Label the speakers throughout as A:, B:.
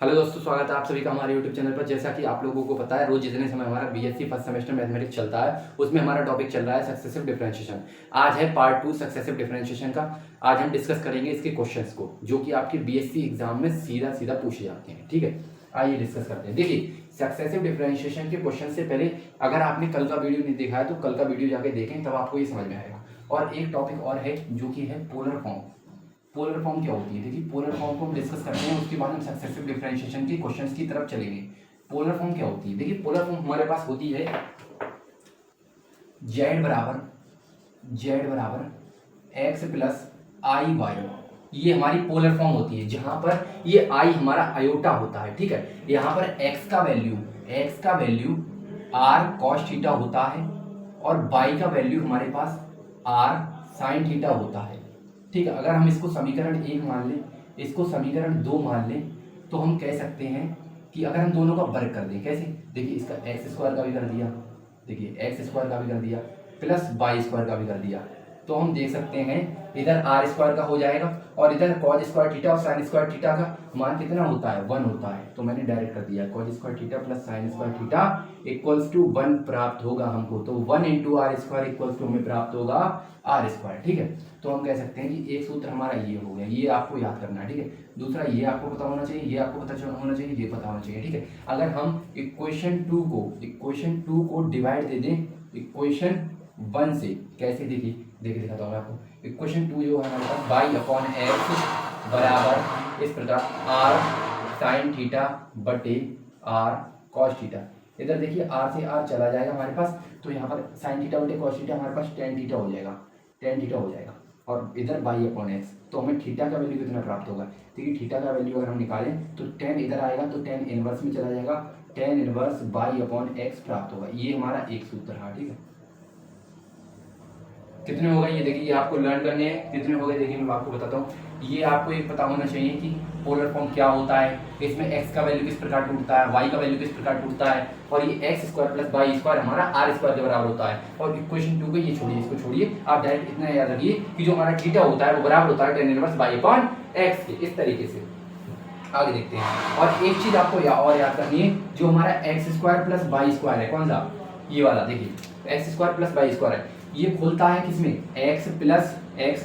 A: Hello दोस्तों, स्वागत है आप सभी का हमारे यूट्यूब चैनल पर। जैसा कि आप लोगों को पता है, रोज जितने समय हमारा बीएससी फर्स्ट सेमेस्टर मैथमेटिक्स चलता है उसमें हमारा टॉपिक चल रहा है सक्सेसिव डिफरेंशिएशन। आज है पार्ट 2 सक्सेसिव डिफरेंशिएशन का। आज हम डिस्कस करेंगे इसके क्वेश्चंस को जो कि आपके बीएससी एग्जाम में सीधा सीधा पूछे जाते हैं। ठीक है, आइए डिस्कस करते हैं। देखिए, सक्सेसिव डिफरेंशिएशन के क्वेश्चन से पहले अगर आपने कल का वीडियो नहीं देखा है तो कल का वीडियो जाके देखें, तब आपको ये समझ में आएगा। और एक टॉपिक और है जो कि है पोलर फॉर्म। पोलर फॉर्म क्या होती है? देखिए, पोलर फॉर्म को हम डिस्कस करते हैं, उसके बाद हम सक्सेसिव डिफरेंशिएशन के क्वेश्चंस की तरफ चलेंगे। पोलर फॉर्म क्या होती है? देखिए, पोलर फॉर्म हमारे पास होती है z बराबर x प्लस आई वाई। ये हमारी पोलर फॉर्म होती है जहां पर ये i हमारा आयोटा होता है। ठीक है, यहाँ पर x का वैल्यू r cos थीटा होता है और y का वैल्यू हमारे पास r sin थीटा होता है। ठीक है, अगर हम इसको समीकरण 1 मान लें, इसको समीकरण 2 मान लें, तो हम कह सकते हैं कि अगर हम दोनों का वर्ग कर दें, कैसे? देखिए, इसका एक्स स्क्वायर का भी कर दिया, देखिए एक्स स्क्वायर का भी कर दिया, प्लस वाई स्क्वायर का भी कर दिया, तो हम देख सकते हैं इधर आर स्क्वायर का हो जाएगा और इधर कॉज स्क्वायर थीटा और साइन स्क्वायर थीटा का मान कितना होता है? 1 होता है। तो मैंने डायरेक्ट कर दिया, cos square theta plus sine square theta equals to 1 प्राप्त होगा हमको। तो 1 into r square equals to हमें प्राप्त होगा आर स्क्वायर। ठीक है, तो हम कह सकते हैं कि एक सूत्र हमारा ये हो गया, ये आपको याद करना है। ठीक है, दूसरा ये आपको पता होना चाहिए, ये आपको पता होना चाहिए, ये पता होना चाहिए। ठीक है, अगर हम इक्वेशन 2 को डिवाइड दे दें इक्वेशन 1 से, कैसे? देखिए दिखाता हूँ आपको। इक्वेशन 2 जो है हमारे पास बाई अपॉन एक्स बराबर इस प्रकार आर साइन थीटा बटे आर कॉस थीटा। इधर देखिए आर से आर चला जाएगा हमारे पास, तो यहाँ पर साइन थीटा बटे कॉस थीटा हमारे पास टेन थीटा हो जाएगा और इधर बाई अपॉन एक्स। तो हमें थीटा का वैल्यू कितना प्राप्त होगा? देखिए, थीटा का वैल्यू अगर हम निकालें तो टेन इधर आएगा तो टेन इनवर्स में चला जाएगा, tan inverse by upon x प्राप्त होगा। ये हमारा एक सूत्र है। ठीक है, कितने हो गए ये देखिए, ये आपको लर्न करने हैं। कितने हो गए देखिए, मैं आपको बताता हूँ। ये आपको एक पता होना चाहिए कि पोलर फॉर्म क्या होता है, इसमें x का वैल्यू किस प्रकार टूटता है, y का वैल्यू किस प्रकार टूटता है, और ये x square plus y square हमारा आर स्क्वायर के बराबर होता है। और इक्वेशन 2 को ये छोड़िए, इसको छोड़िए, आप डायरेक्ट इतना याद रखिए कि जो हमारा थीटा होता है वो बराबर होता है tan inverse by upon x के। इस तरीके से आगे देखते हैं। और एक चीज आपको और याद करनी है, जो हमारा x square plus y square है, कौन सा? ये वाला। देखिए, x square plus y square है, ये खुलता है किसमें? एक्स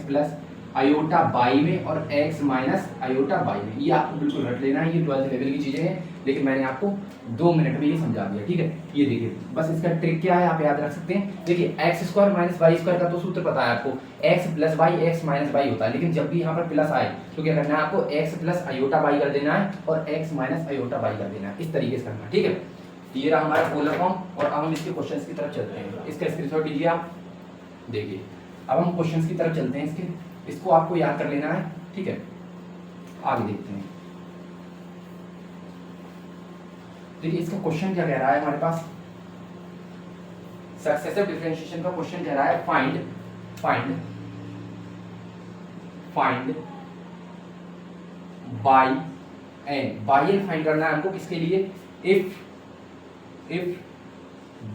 A: प्लस आयोटा बाई में और एक्स माइनस आयोटा बाई में। ये आपको बिल्कुल रट लेना है, ये 12th लेवल की चीजें हैं, लेकिन मैंने आपको 2 मिनट में ये समझा दिया। ठीक है, ये देखिए, बस इसका ट्रिक क्या है आप याद रख सकते हैं। देखिए, x square minus y square का तो सूत्र पता है आपको, x plus y x minus y होता है। लेकिन जब भी यहाँ पर प्लस आए तो क्या करना है आपको? एक्स प्लस आयोटा बाई कर देना है और एक्स माइनस आयोटा बाई कर देना है, इस तरीके से करना है। ठीक है, ये रहा हमारा पोलर फॉर्म। और अब हम इसके क्वेश्चंस की तरफ चलते हैं। इसका स्क्रीनशॉट लीजिए आप। देखिए, अब हम क्वेश्चंस की तरफ चलते हैं। इसको आपको याद कर लेना है। ठीक है, आगे देखते हैं। देखिए, इसका क्वेश्चन क्या कह रहा है हमारे पास? सक्सेसिव डिफरेंशिएशन का क्वेश्चन कह रहा है फाइंड बाई एन फाइंड करना है हमको। किसके लिए? इफ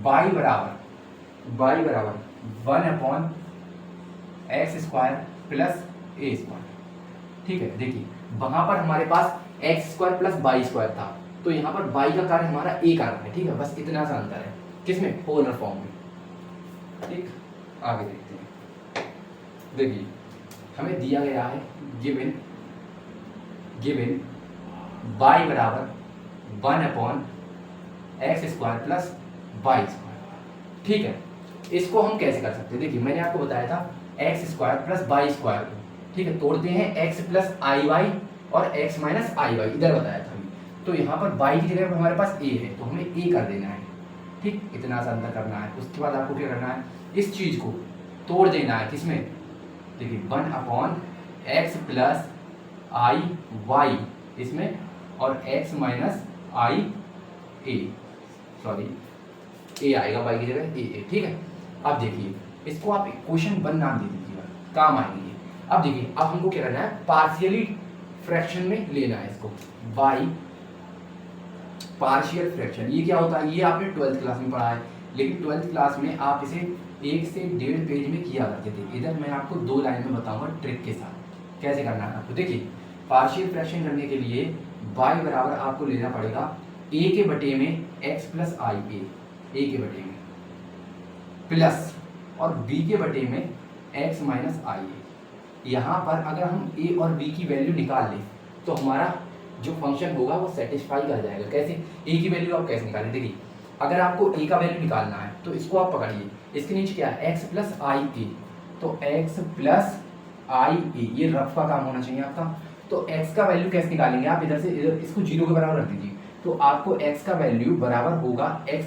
A: बाई बराबर 1 upon x square plus a square. ठीक है, देखिए वहां पर हमारे पास x square plus y square था, तो यहाँ पर वाई का कार्य हमारा ए कार्य है। ठीक है, बस इतना सा अंतर है। किसमें? पोलर फॉर्म में। ठीक, आगे देखते हैं। देखिए, हमें दिया गया है गिवन वाई बराबर 1 upon x square plus y square. ठीक है, इसको हम कैसे कर सकते हैं? देखिए, मैंने आपको बताया था x square plus y square को, ठीक है, तोड़ते हैं एक्स प्लस आई वाई और एक्स माइनस आई वाई, इधर बताया था अभी। तो यहाँ पर वाई की जगह पर हमारे पास ए है, तो हमें ए कर देना है। ठीक, इतना सा अंतर करना है। उसके बाद आपको क्या करना है? इस चीज को तोड़ देना है। किसमें? देखिए, 1 upon x plus i Y इसमें और एक्स माइनस आई ए, सॉरी ए आएगा वाई की जगह ए। ठीक है, अब देखिए, इसको आप इक्वेशन 1 नाम दे दीजिएगा, काम आएंगे। अब देखिए, अब हमको क्या करना है? पार्शियली फ्रैक्शन में लेना है इसको। बाई पार्शियल फ्रैक्शन, ये क्या होता है? ये आपने 12th क्लास में पढ़ा है, लेकिन 12th क्लास में आप इसे 1 से 1.5 पेज में किया करते थे। इधर मैं आपको 2 लाइन में बताऊंगा ट्रिक के साथ कैसे करना है आपको। देखिए, पार्शियल फ्रैक्शन करने के लिए y बराबर आपको लेना पड़ेगा a के बटे में x प्लस आई ए के बटे में प्लस और b के बटे में x माइनस आई ए। यहाँ पर अगर हम a और b की वैल्यू निकाल लें तो हमारा जो फंक्शन होगा वो सेटिस्फाई कर जाएगा। कैसे? a की वैल्यू आप कैसे निकालें? देखिए, अगर आपको a का वैल्यू निकालना है तो इसको आप पकड़िए, इसके नीचे क्या है? x प्लस आई ए, तो x प्लस आई ए, ये रफ का काम होना चाहिए आपका। तो x का वैल्यू कैसे निकालेंगे? आप इधर से इधर इसको 0 के बराबर रख दीजिए, तो आपको x का वैल्यू बराबर होगा x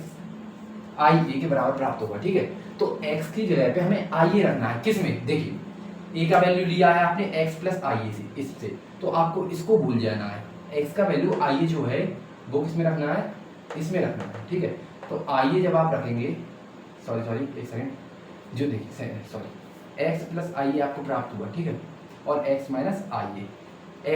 A: आई ए के बराबर प्राप्त होगा। ठीक है, तो x की जगह पे हमें आई ए रखना है। किस में? देखिए, a का वैल्यू लिया है आपने x प्लस आई ए से, इससे, तो आपको इसको भूल जाना है। x का वैल्यू आई ए जो है वो किस में रखना है? इसमें रखना है। ठीक है, तो आई ए जब आप रखेंगे, सॉरी एक सेकंड, जो देखिए सॉरी, x प्लस आई ए आपको प्राप्त हुआ। ठीक है, और x माइनस आई ए,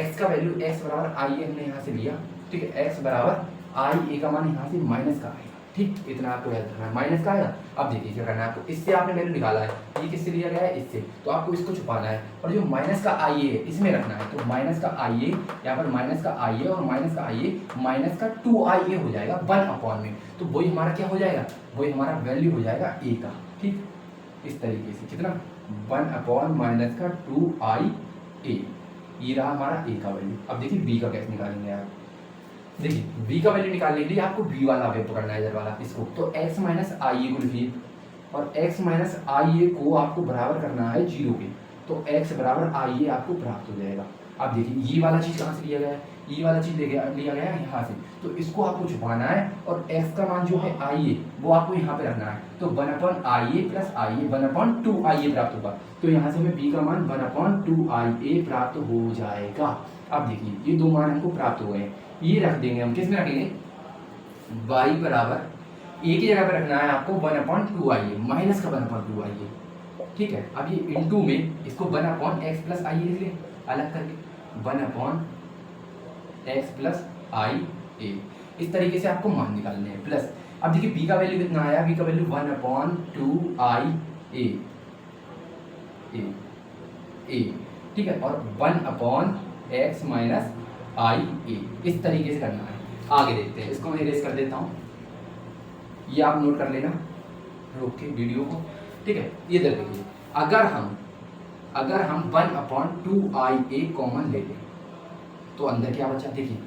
A: x का वैल्यू x बराबर आई ए हमने यहाँ से लिया। ठीक है, x बराबर आई ए का मान यहाँ से माइनस का आएगा। ठीक, इतना आपको याद रखना है, माइनस का आएगा। अब देखिए क्या करना है आपको, इससे आपने वैल्यू निकाला है, ये किससे लिया गया है? इससे, तो आपको इसको छुपाना है और जो माइनस का आई ए है इसमें रखना है। तो माइनस का आई ए, यहाँ पर माइनस का आई ए और माइनस का आई ए, माइनस का 2 आई ए हो जाएगा 1 में, तो वही हमारा क्या हो जाएगा? वही हमारा वैल्यू हो जाएगा ए का। ठीक, इस तरीके से कितना? 1 माइनस का 2 IA, ये रहा हमारा ए का वैल्यू। अब देखिए बी का कैसे निकालेंगे आप। देखिए, b का वैल्यू निकालने के लिए आपको b वाला वेव पकड़ना है, इधर वाला, इसको। तो x माइनस आई ए को लिखिए, और x माइनस आई ए को आपको बराबर करना है 0 के, तो x बराबर आई ए आपको प्राप्त हो जाएगा। अब देखिए, ये वाला चीज़ कहाँ से लिया गया है? ये वाला चीज़ लिया गया है यहाँ से, तो इसको आपको छुपाना है और x का मान जो है आई ए वो आपको यहाँ पे रखना है। तो 1/IA प्लस आई ए 1/2IA प्राप्त होगा, तो यहाँ से हमें b का मान 1/2IA प्राप्त हो जाएगा। अब देखिए, ये दो मान हमको प्राप्त हो गए हैं, ये रख देंगे हम। किस में रखेंगे? y बराबर a की जगह पे रखना है आपको 1/2IA, माइनस का 1/2IA। ठीक है, अब ये इनटू में इसको 1/x प्लस आई ए लिख लें अलग करके, 1/x प्लस आई ए। इस तरीके से आपको मान निकालने हैं। प्लस अब देखिए b का वैल्यू कितना आया? b का वैल्यू 1/2IA ए। ठीक है, और 1/x माइनस आई ए, इस तरीके से करना है। आगे देखते हैं, इसको मैं इरेज कर देता हूँ, ये आप नोट कर लेना रोक के वीडियो को। ठीक है, ये देखिए, अगर हम 1/2IA कॉमन ले लें तो अंदर क्या बचा? देखिए,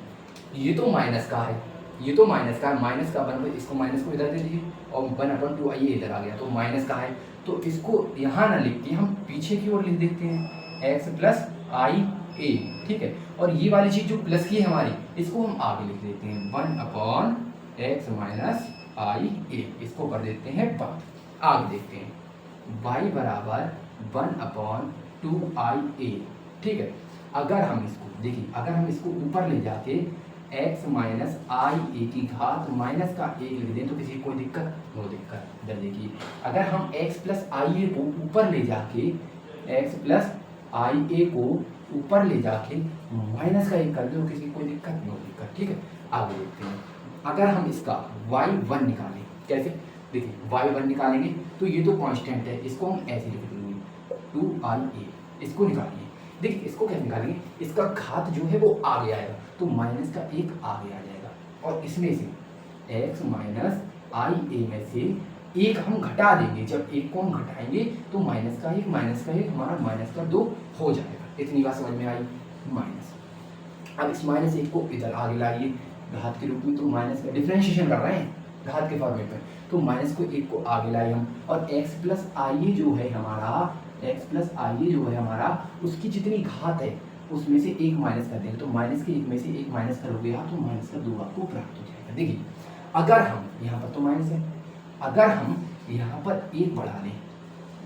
A: ये तो माइनस का है, ये तो माइनस का है, माइनस का 1, इसको माइनस को इधर दे दीजिए और 1/2IA इधर आ गया, तो माइनस का है। तो इसको यहाँ ना लिख के हम पीछे की ओर लिख देते हैं, x प्लस आई ए। ठीक है, और ये वाली चीज जो प्लस की है हमारी, इसको हम आगे लिख देते हैं 1/x माइनस आई ए, इसको कर देते हैं बात। आगे देखते हैं, y बराबर 1/2IA। ठीक है, अगर हम इसको देखिए, अगर हम इसको ऊपर ले जाके x माइनस आई ए की घात माइनस का 1 लिख दें तो किसी कोई दिक्कत? नो दिक्कत। इधर देखिए, अगर हम x प्लस आई ए को ऊपर ले जाके, x प्लस आई ए को ऊपर ले जाके माइनस का 1 कर दो, किसी कोई दिक्कत? नो दिक्कत। ठीक है, आगे देखते हैं, अगर हम इसका y1 निकालें, कैसे? देखिए, y1 निकालेंगे तो ये तो कांस्टेंट है, इसको हम ऐसे लिख देंगे 2IA, इसको निकालिए। देखिए, इसको कैसे निकालेंगे? इसका घात जो है वो आगे आएगा, तो माइनस का 1 आगे आ जाएगा, और इसमें से x माइनस आई ए में से 1 हम घटा देंगे। जब 1 को हम घटाएंगे तो माइनस का 1 हमारा माइनस का 2 हो जाएगा। इतनी बात समझ में आई? माइनस, अब इस माइनस 1 को इधर आगे लाइए घात के रूप में, तो माइनस का डिफरेंशिएशन कर रहे हैं घात के फॉर्मेट में, तो माइनस को 1 को आगे लाए हम, और x प्लस आई ए जो है हमारा, उसकी जितनी घात है उसमें से 1 माइनस कर देंगे, तो माइनस के 1 में से 1 माइनस करोगे आप तो माइनस का 2 आपको प्राप्त हो जाएगा। देखिए, अगर हम यहाँ पर तो माइनस है, अगर हम यहाँ पर 1 बढ़ा लें,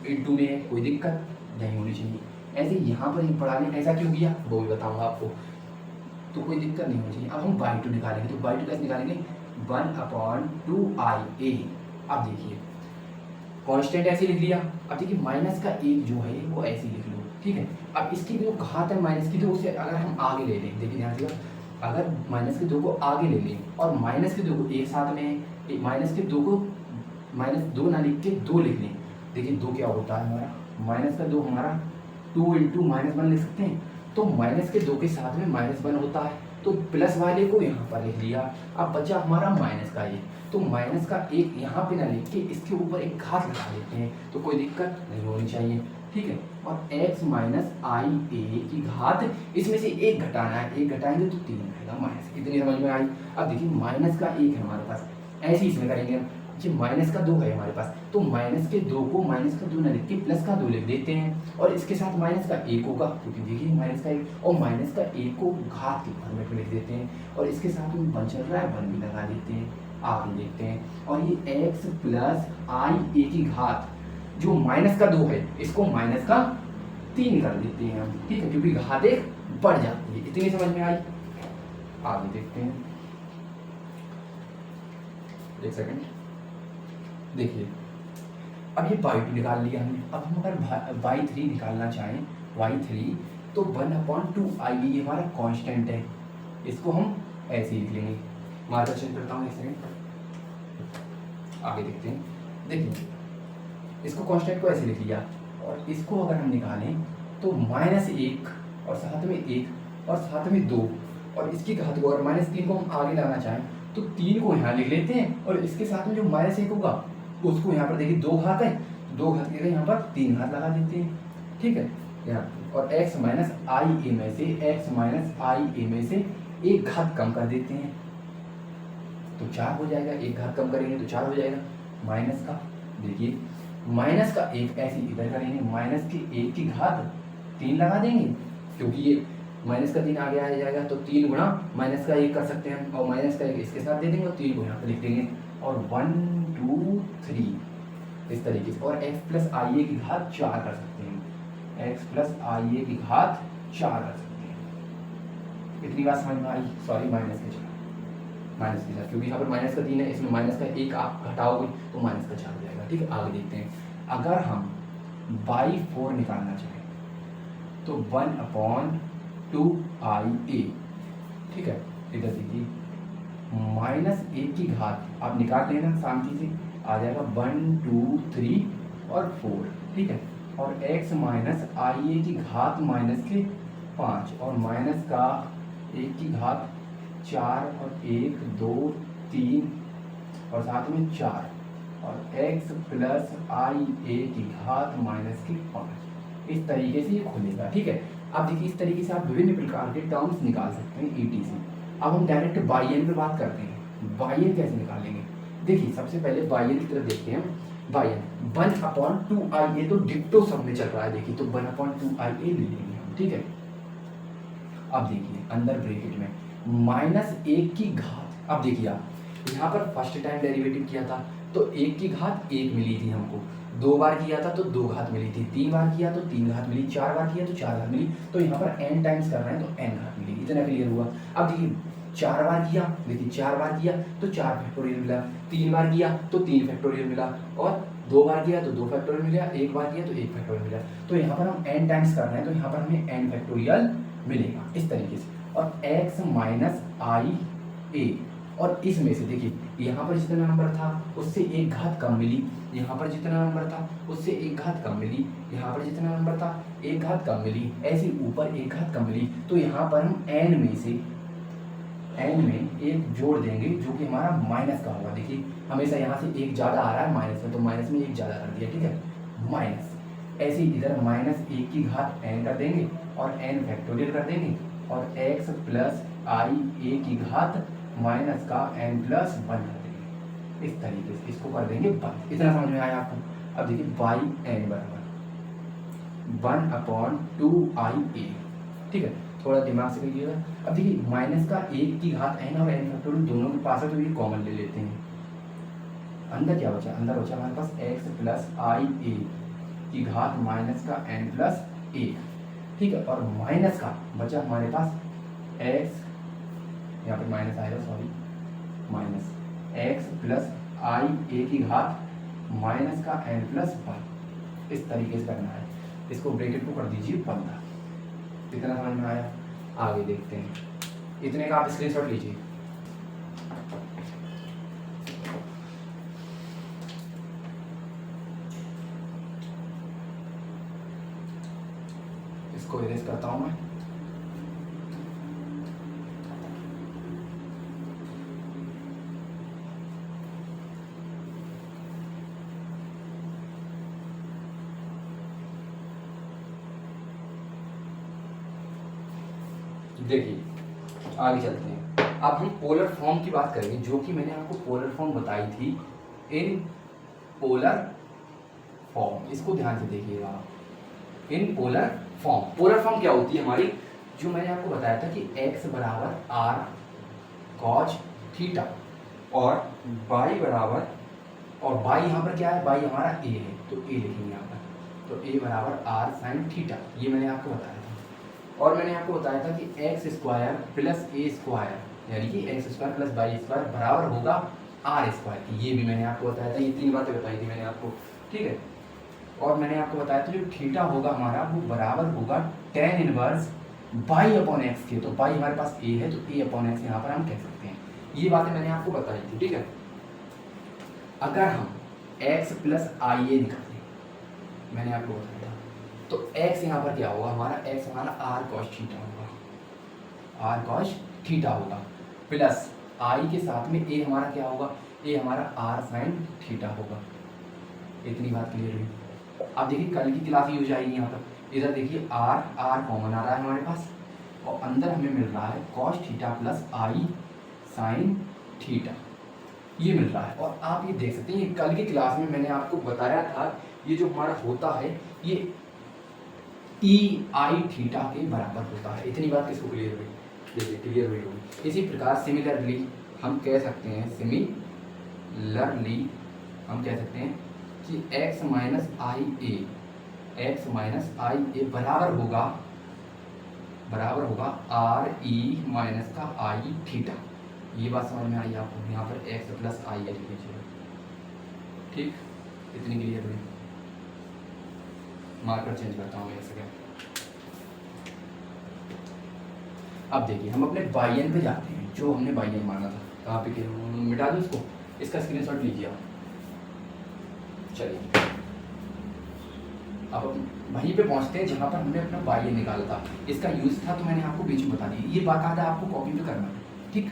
A: इनटू में कोई दिक्कत नहीं होनी चाहिए, ऐसे यहाँ पर 1 बढ़ा लें, ऐसा क्यों किया वो भी बताऊँगा आपको, तो कोई दिक्कत नहीं होनी चाहिए। अब हम y2 निकालेंगे, तो y2 कैसे निकालेंगे? 1/2IA। अब देखिए, कांस्टेंट ऐसे लिख लिया। अब देखिए, माइनस का 1 जो है वो ऐसे लिख लो। ठीक है, अब इसकी जो घात है माइनस की 2 से अगर हम आगे ले लें, देखिए ध्यान से, अगर माइनस के 2 को आगे ले लें और माइनस के 2 को एक साथ में, माइनस के 2 को -2 ना लिख के 2 लिख लें, देखिए 2 क्या होता है हमारा, माइनस का 2 हमारा 2 × -1 लिख सकते हैं, तो माइनस के 2 के साथ में -1 होता है, तो प्लस वाले को यहाँ पर लिख लिया। अब बचा हमारा माइनस का 1, तो माइनस का 1 यहाँ पे ना लिख के इसके ऊपर एक घात लगा देते हैं, तो कोई दिक्कत नहीं होनी चाहिए, ठीक है। और x माइनस आई ए की घात, इसमें से एक घटाना है, एक घटाएंगे तो 3 आएगा माइनस। इतनी समझ में आई। अब देखिए माइनस का 1 है हमारे पास, ऐसे ही इसमें करेंगे हम। जी माइनस का 2 है हमारे पास, तो माइनस के 2 को माइनस का 2 ना लिख के प्लस का 2 लिख देते हैं, और इसके साथ माइनस का 1 होगा, क्योंकि देखिए माइनस का 1, और माइनस का 1 को घात के फॉर्मेट में लिख देते हैं, और इसके साथ में 1 चल रहा है 1 भी लगा देते हैं। आगे देखते हैं, और ये x प्लस आई ए की घात जो माइनस का 2 है, इसको माइनस का 3 कर देते हैं हम, ठीक है, क्योंकि घात एक बढ़ जाती है। इतनी समझ में आई। आगे देखते हैं, एक सेकंड, देखिए अब ये y2 निकाल लिया हमने। अब हम अगर y3 निकालना चाहें, y3, तो 1/2 आई, ये हमारा कांस्टेंट है, इसको हम ऐसे ही लिख लेंगे। मार्कर चेंज करता हूँ, एक सेकंड। आगे देखते हैं, देखिए इसको कांस्टेंट को ऐसे लिख लिया, और इसको अगर हम निकालें तो -1 और साथ में 1 और साथ में 2, और इसकी घात को, और -3 को हम आगे लाना चाहें तो 3 को यहाँ लिख लेते हैं, और इसके साथ में जो -1 होगा उसको यहाँ पर देखिए 2 घात है, 2 घात की जगह यहाँ पर 3 घात लगा देते हैं, ठीक है यहाँ। और x माइनस आई ए में से, x माइनस आई ए में से एक घात कम कर देते हैं, तो 4 हो जाएगा। एक घात कम करेंगे तो 4 हो जाएगा। माइनस का, देखिए माइनस का 1 ऐसे इधर करेंगे, माइनस के 1 की घात 3 लगा देंगे, क्योंकि ये माइनस का 3 आगे आ जाएगा, तो 3 गुणा माइनस का 1 कर सकते हैं, और माइनस का 1 इसके साथ दे देंगे, और 3 को यहाँ पर लिख देंगे, और 1 2 3 इस तरीके से। और x प्लस आई ए की घात 4 कर सकते हैं, x प्लस आई ए की घात 4 कर सकते हैं। इतनी बात समझ में आई। सॉरी, माइनस के 4, माइनस के 4, क्योंकि यहाँ पर माइनस का 3 है, इसमें माइनस का 1 आप घटाओगे तो माइनस का 4 हो जाएगा, ठीक है। आगे देखते हैं, अगर हम y4 निकालना चाहें तो 1/2 आई ए, ठीक है। इधर देखिए -1 की घात आप निकाल लेना शांति से, आ जाएगा 1 2 3 और 4, ठीक है। और x माइनस आई ए की घात माइनस के 5, और माइनस का 1 की घात 4, और 1 2 3 और साथ में 4, और x प्लस आई ए की घात माइनस की 5। इस तरीके से ये खुलेगा, ठीक है। अब देखिए इस तरीके से आप विभिन्न प्रकार के टर्म्स निकाल सकते हैं ईटी से। अब हम डायरेक्ट बाई एन पे बात करते हैं, बाई एन कैसे निकालेंगे। देखिए सबसे पहले बाई एन की तरफ देखते हैं। बाई एन 1/2 आई ए, तो डिक्टो सब में चल रहा है, देखिए तो 1/2 आई ए ले लेंगे हम, ठीक है। अब देखिए अंदर ब्रैकेट में -1 की घात, अब देखिए आप यहाँ पर फर्स्ट टाइम डेरिवेटिव किया था तो 1 की घात 1 मिली थी हमको, 2 बार किया था तो 2 घात मिली थी, 3 बार किया तो 3 घात मिली, 4 बार किया तो 4 घात मिली, तो यहाँ पर n टाइम्स कर रहे हैं तो n घात मिली। इतना क्लियर हुआ। अब देखिए 4 बार किया, देखिए 4 बार किया तो 4 फैक्टोरियल मिला, 3 बार किया तो 3 फैक्टोरियल मिला, और 2 बार किया तो 2 फैक्टोरियल मिला, 1 बार किया तो 1 फैक्टोरियल मिला। तो यहाँ पर हम n टाइम्स कर रहे हैं तो यहाँ पर हमें n फैक्टोरियल मिलेगा इस तरीके से। और x माइनस आई ए, और इसमें से देखिए यहाँ पर जितना नंबर था उससे एक घात कम मिली, यहाँ पर जितना नंबर था उससे एक घात कम मिली, यहाँ पर जितना नंबर था एक घात कम मिली, ऐसे ऊपर एक घात कम मिली। तो यहाँ पर हम n में से n में एक जोड़ देंगे जो कि हमारा माइनस का होगा। देखिए हमेशा यहाँ से एक ज़्यादा आ रहा है माइनस में, तो माइनस में एक ज़्यादा कर दिया, ठीक है। माइनस, ऐसे ही इधर -1 की घात n कर देंगे और n फैक्टोरियल कर देंगे, और x प्लस आई ए की घात माइनस का n प्लस 1 कर देंगे। इस तरीके से इसको कर देंगे 1। इतना समझ में आया आपको। अब देखिए बाई n बराबर 1/2 आई ए, ठीक है। थोड़ा दिमाग से करिएगा। अब देखिए माइनस का 1 की घात n और n फैक्टोरियल दोनों के पास है, तो ये कॉमन ले लेते हैं। अंदर क्या बचा, अंदर बचा हमारे पास x प्लस आई ए की घात माइनस का n प्लस 1, ठीक है। और माइनस का बचा हमारे पास x, यहाँ पे माइनस आएगा, सॉरी, माइनस x प्लस आई ए की घात माइनस का n प्लस 1। इस तरीके से करना है। इसको ब्रैकेट को कर दीजिए बंद। इतना समझ में आया। आगे देखते हैं, इतने का आप स्क्रीनशॉट लीजिए। इसको इरेज करता हूँ मैं। देखिए आगे चलते हैं। अब हम पोलर फॉर्म की बात करेंगे, जो कि मैंने आपको पोलर फॉर्म बताई थी इन पोलर फॉर्म। इसको ध्यान से देखिएगा आप। In polar form, polar form क्या होती है हमारी, जो मैंने आपको बताया था कि x बराबर आर कॉज थीटा और y बराबर, और y यहाँ पर क्या है, y हमारा a है तो a लिखेंगे यहाँ पर, तो a बराबर आर साइन थीटा, ये मैंने आपको बताया था। और मैंने आपको बताया था कि x square plus a square यानी कि x square plus y square बराबर होगा आर स्क्वायर, ये भी मैंने आपको बताया था। ये 3 बातें बताई थी मैंने आपको, ठीक है। और मैंने आपको बताया था जो थीटा होगा हमारा वो बराबर होगा tan inverse by upon x के, तो बाई हमारे पास a है तो a अपॉन एक्स यहाँ पर हम कह सकते हैं। ये बातें मैंने आपको बताई थी, ठीक है। अगर हम x प्लस आई ए निकालें, मैंने आपको बताया था, तो x यहाँ पर क्या होगा हमारा, x हमारा r cos थीटा होगा, r cos थीटा होगा, प्लस i के साथ में a हमारा क्या होगा, a हमारा r sin थीटा होगा। इतनी बात क्लियर हुई। अब देखिए कल की क्लास यूज आएगी यहाँ पर, इधर देखिए r कॉमन आ रहा है हमारे पास, और अंदर हमें मिल रहा है cos theta plus i sin theta, ये मिल रहा है। और आप ये देख सकते हैं कल की क्लास में मैंने आपको बताया था ये जो हमारा होता है ये ई आई थीटा के बराबर होता है। इतनी बात किसको क्लियर हुई, देखिए क्लियर हुई होगी। इसी प्रकार सिमिलरली हम कह सकते हैं, सिमिलरली हम कह सकते हैं कि x माइनस आई ए बराबर होगा आर ई माइनस का आई थीटा। ये बात समझ में आई आपको, यहाँ पर x प्लस आई लिख लीजिए, ठीक। इतनी क्लियर हुई। मार्कर चेंज करता हूँ एक सेकेंड। अब देखिए हम अपने बायन पे जाते हैं, जो हमने बायन माना था, कहाँ पे मिटा दूँ इसको, इसका स्क्रीनशॉट लीजिए आप। चलिए अब वहीं पे पहुंचते हैं जहां पर हमने अपना बायन निकाला था, इसका यूज था तो मैंने आपको बीच में बता दी। ये बाकायदा आपको कॉपी भी करना है, ठीक।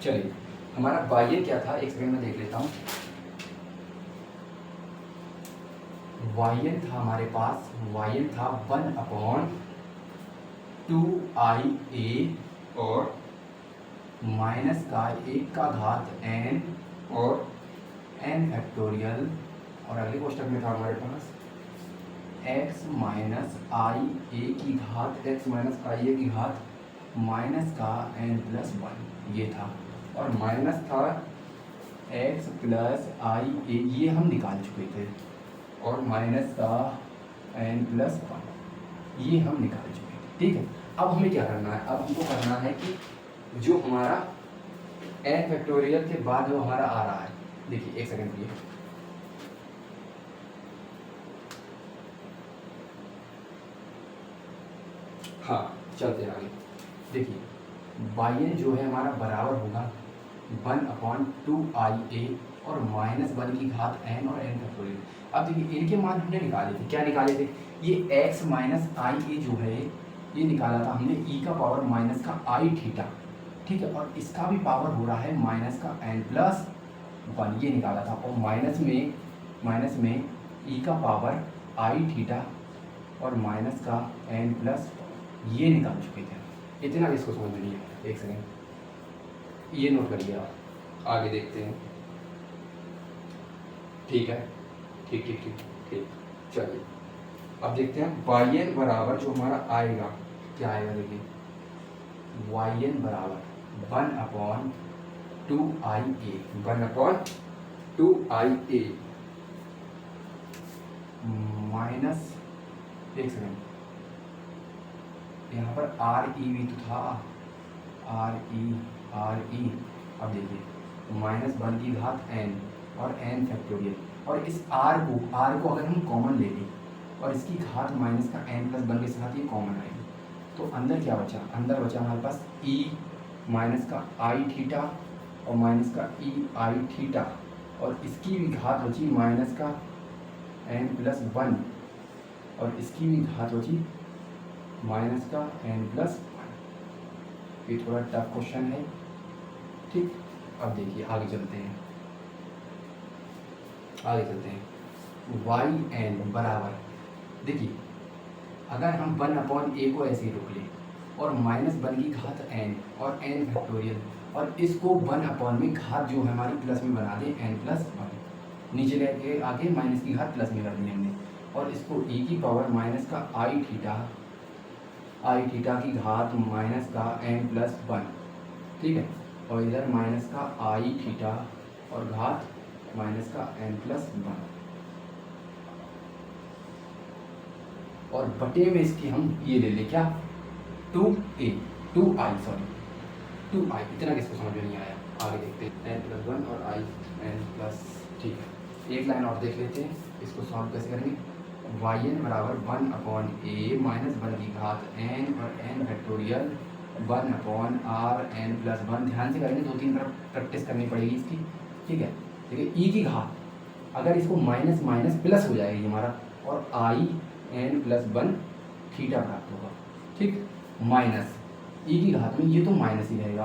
A: चलिए हमारा बायन क्या था, एक सेकंड में देख लेता हूँ। वायन था हमारे पास, वायन था 1/2i a और माइनस का 1 का घात n और n फैक्टोरियल, और अगले कोष्टक में था हमारे पास x माइनस आई ए की घात, x माइनस आई ए की घात माइनस का n प्लस 1, ये था। और माइनस था x प्लस आई ए, ये हम निकाल चुके थे, और माइनस का n प्लस 1, ये हम निकाल चुके थे, ठीक है। अब हमें क्या करना है, अब हमको करना है कि जो हमारा n फैक्टोरियल के बाद जो हमारा आ रहा है, देखिए एक सेकंड के लिए, हाँ चलते हैं आगे। देखिए बायन जो है हमारा बराबर होगा 1/2i a और माइनस 1 की घात n और n फैक्टोरियल। अब देखिए इनके मान हमने निकाले थे, क्या निकाले थे, ये x माइनस आई ए जो है ये निकाला था हमने e का पावर माइनस का आई थीटा, ठीक है। और इसका भी पावर हो रहा है माइनस का n प्लस 1, ये निकाला था। और माइनस में e का पावर आई थीटा और माइनस का n प्लस, ये निकाल चुके थे। इतना इसको समझ नहीं है, एक सेकेंड ये नोट करिए आप, आगे देखते हैं, ठीक है, ठीक ठीक ठीक ठीक। चलिए अब देखते हैं बायन बराबर जो हमारा आएगा, क्या आएगा, देखिए वायन बराबर 1/2i a माइनस, एक सेकेंड, यहाँ पर आर ई भी तो था, आर ई। अब देखिए माइनस 1 की घात n और n फैक्टोरियल, और इस r को अगर हम कॉमन ले लें और इसकी घात माइनस का n प्लस 1 के साथ ये कॉमन आएगी, तो अंदर क्या बचा, अंदर बचा हमारे पास e माइनस का आई थीटा और माइनस का e आई थीटा, और इसकी भी घात बची माइनस का n प्लस 1 और इसकी भी घात बची माइनस का n प्लस 1। ये थोड़ा टफ क्वेश्चन है, ठीक। अब देखिए आगे चलते हैं, वाई एन बराबर देखिए अगर हम 1/a को ऐसे ही रोक लें और -1 की घात n और n फैक्टोरियल और इसको 1 में घात जो है हमारी प्लस में बना दें n+1, नीचे लेके आगे माइनस की घात प्लस में कर दी हमने, और इसको e की पावर माइनस का आई थीटा की घात माइनस का n+1, ठीक है, और इधर माइनस का आई थीटा और घात माइनस का n+1, और बटे में इसकी हम ये ले लें क्या 2i, इतना किसको समझ में नहीं आया, आगे देखते हैं n+1 और i n+, ठीक है। एक लाइन और देख लेते हैं, इसको सॉल्व कैसे करेंगे। yn बराबर 1/a माइनस 1 की घात n और n फैक्टोरियल 1/r n+1, ध्यान से करेंगे, 2-3 बार प्रैक्टिस करनी पड़ेगी इसकी, ठीक है। देखिए ई की घात अगर इसको माइनस माइनस प्लस हो जाएगी हमारा, और i n+1 थीटा प्राप्त होगा, ठीक। माइनस ई की घात में ये तो माइनस ही रहेगा,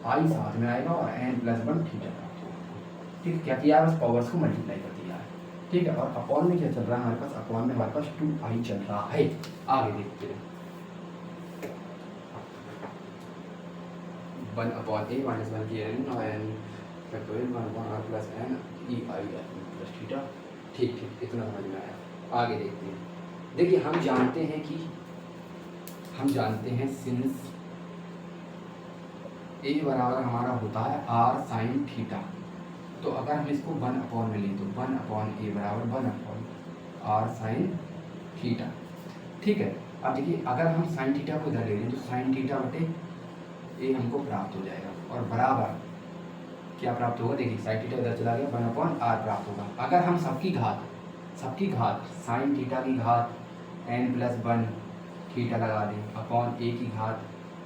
A: आई साथ में आएगा और n+1 थीटा प्राप्त होगा, ठीक। क्या किया है, बस पावर्स को मल्टीप्लाई कर दिया है, ठीक है। और अपॉन में क्या चल रहा है हमारे पास, अपॉन में हमारे पास 2i चल रहा है। आगे देखते हैं 1/a माइनस 1 की n और n factorial 1/r plus n e i plus theta, ठीक, इतना समझ में आया। आगे देखते हैं। देखिए हम जानते हैं सिंस a बराबर हमारा होता है r साइन थीटा, तो अगर हम इसको 1 में लें तो 1/a बराबर 1/r साइन थीटा, ठीक है। अब देखिए अगर हम साइन थीटा को इधर ले लें तो साइन थीटा बटे a हमको प्राप्त हो जाएगा, और बराबर क्या प्राप्त होगा, देखिए साइन थीटा इधर चला गया, 1/r प्राप्त होगा। अगर हम सबकी घात साइन थीटा की घात n+1 थीटा लगा दें अपॉन a की घात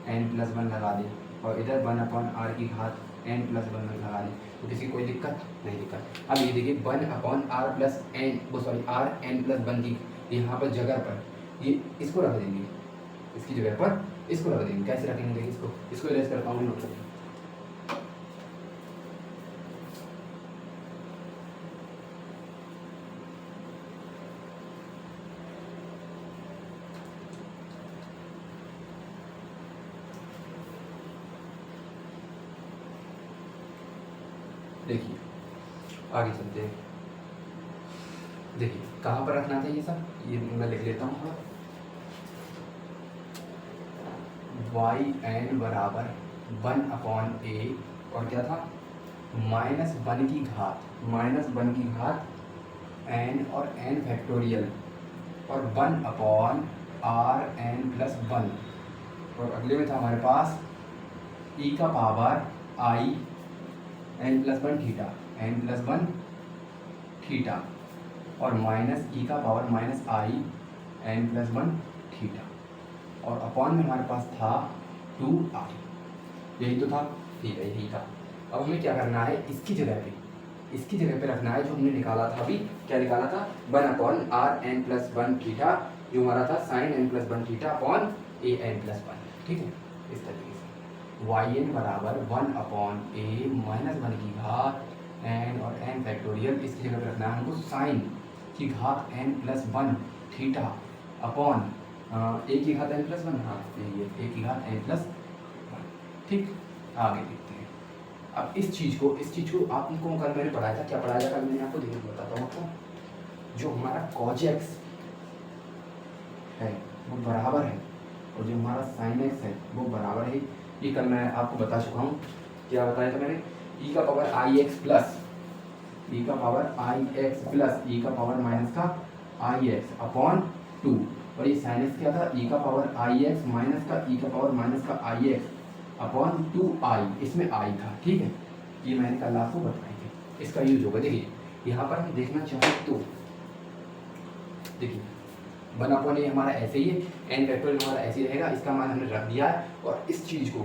A: n+1 लगा दें, और इधर 1/r की घात n+1 लगा दें, तो किसी कोई दिक्कत नहीं। अब ये देखिए 1/r plus n r n+1 की यहाँ पर जगह पर ये इसको रख देंगे, इसकी जगह पर इसको रख देंगे। कैसे रखेंगे, देखिए इसको इरेज करता हूँ, नोट करें। देखिए आगे चलते हैं। देखिए कहाँ पर रखना था ये सब, ये मैं लिख लेता हूँ। yn बराबर 1/a और क्या था -1 की घात n और n फैक्टोरियल और 1/r n+1, और अगले में था हमारे पास e का पावर i n+1 थीटा और माइनस e का पावर -i n+1 थीटा, और अपॉन में हमारे पास था 2i, यही तो था, ठीक है, यही था। अब हमें क्या करना है, इसकी जगह पे रखना है जो हमने निकाला था अभी, क्या निकाला था 1/r n+1 थीटा, जो हमारा था sign n+1 theta upon a n+1, ठीक है। इस तरीके से yn बराबर 1/a माइनस 1 की घात n और n फैक्टोरियल, इसकी जगह पर रखना है हमको साइन की घात n+1 थीटा अपॉन a की घात n+1, हाँ a की घात n+1, ठीक। आगे देखते हैं। अब इस चीज़ को आपको कल मैंने पढ़ाया था, क्या पढ़ाया था कल मैंने आपको, देखिए बताता हूँ आपको। जो हमारा cos x है वो बराबर है, और जो हमारा sin x है वो बराबर है, ये कल मैं आपको बता चुका हूँ। क्या बताया था मैंने, e का पावर ix प्लस e का पावर माइनस का ix अपॉन 2, और ये साइन एक्स क्या था, e का पावर ix माइनस का e का पावर माइनस का ix अपॉन 2i, इसमें i था, ठीक है। ये मैंने कल आपको बताया था, इसका यूज होगा। देखिए यहाँ पर हम देखना चाहें तो देखिए 1/a हमारा ऐसे ही है, n फैक्टोरियल हमारा ऐसे ही रहेगा, इसका मान हमने रख दिया है। और इस चीज़ को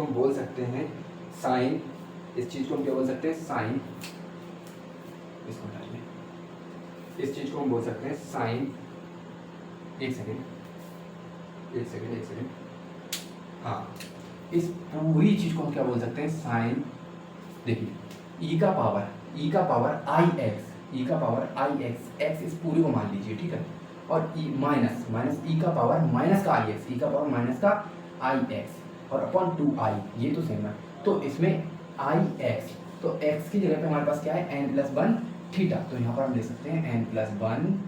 A: हम बोल सकते हैं साइन, इस चीज़ को हम क्या बोल सकते हैं, साइन, इसको हटाइए, इस चीज़ को हम बोल सकते हैं साइन, एक सेकेंड, हाँ, इस पूरी चीज़ को हम क्या बोल सकते हैं, साइन। देखिए e का पावर ix ई का पावर आई एक्स, एक्स इस पूरी को मान लीजिए, ठीक है, और ई माइनस माइनस ई का पावर माइनस का आई एक्स, ई का पावर माइनस का आई एक्स और अपॉन 2i, ये तो सेम है। तो इसमें आई एक्स, तो एक्स की जगह पे हमारे पास क्या है, n प्लस वन थीटा, तो यहाँ पर हम ले सकते हैं n प्लस वन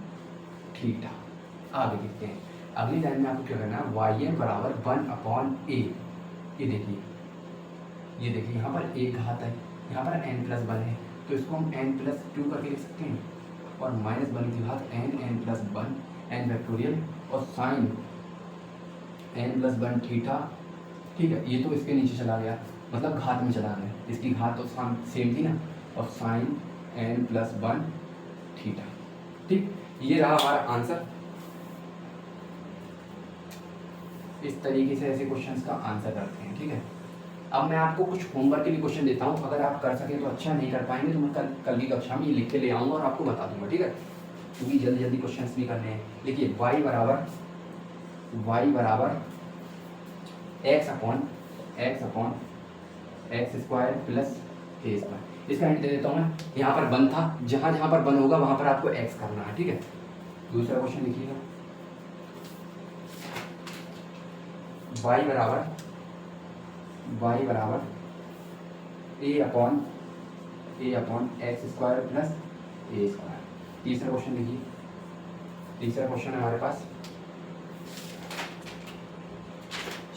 A: थीटा। आगे देखते हैं, अगली लाइन में आपको क्या करना है, वाई एन बराबर वन अपॉन ए, ये देखिए, ये देखिए यहाँ पर एक घात है, यहाँ पर n प्लस वन है, तो इसको हम n प्लस टू करके लिख सकते हैं, और माइनस वन की घात n plus one n factorial और sine n plus one theta, ठीक है, ये तो इसके नीचे चला गया, मतलब घात में चला गया, इसकी घात तो सेम थी ना, और sine n plus one theta, ठीक, ये रहा हमारा आंसर। इस तरीके से ऐसे क्वेश्चंस का आंसर करते हैं, ठीक है। अब मैं आपको कुछ होमवर्क के भी क्वेश्चन देता हूँ, अगर आप कर सकें तो अच्छा, नहीं कर पाएंगे तो मैं कल की कक्षा में ये लिख के ले आऊँगा और आपको बता दूंगा, ठीक है, क्योंकि जल्दी जल्दी क्वेश्चंस भी करने हैं। देखिए y बराबर x upon x square plus a square, इसका हिंट दे देता हूँ मैं, यहाँ पर वन था, जहाँ जहाँ पर वन होगा वहाँ पर आपको x करना है, ठीक है। दूसरा क्वेश्चन लिखिएगा, y बराबर ए upon x square plus a square. तीसरा क्वेश्चन लिखिए, तीसरा क्वेश्चन है हमारे पास,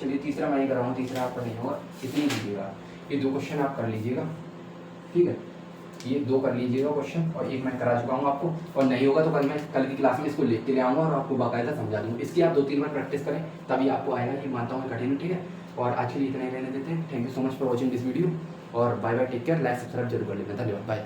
A: चलिए तीसरा मैं ही कर रहा हूँ, तीसरा आपका नहीं होगा, इतनी लीजिएगा, ये दो क्वेश्चन आप कर लीजिएगा, ठीक है, ये दो कर लीजिएगा क्वेश्चन, और एक मैं करा चुका हूँ आपको, और नहीं होगा तो कल की क्लास में इसको लिख के ले आऊँगा और आपको बाकायदा समझा दूँगा। इसकी आप 2-3 बार प्रैक्टिस करें तभी आपको आएगा, ये मानता हूँ मैं कठिन, ठीक है। और आज के लिए इतना ही रहने देते हैं। Thank you so much for watching this video, और bye bye, take care, like subscribe जरूर कर लेना, धन्यवाद, बाय।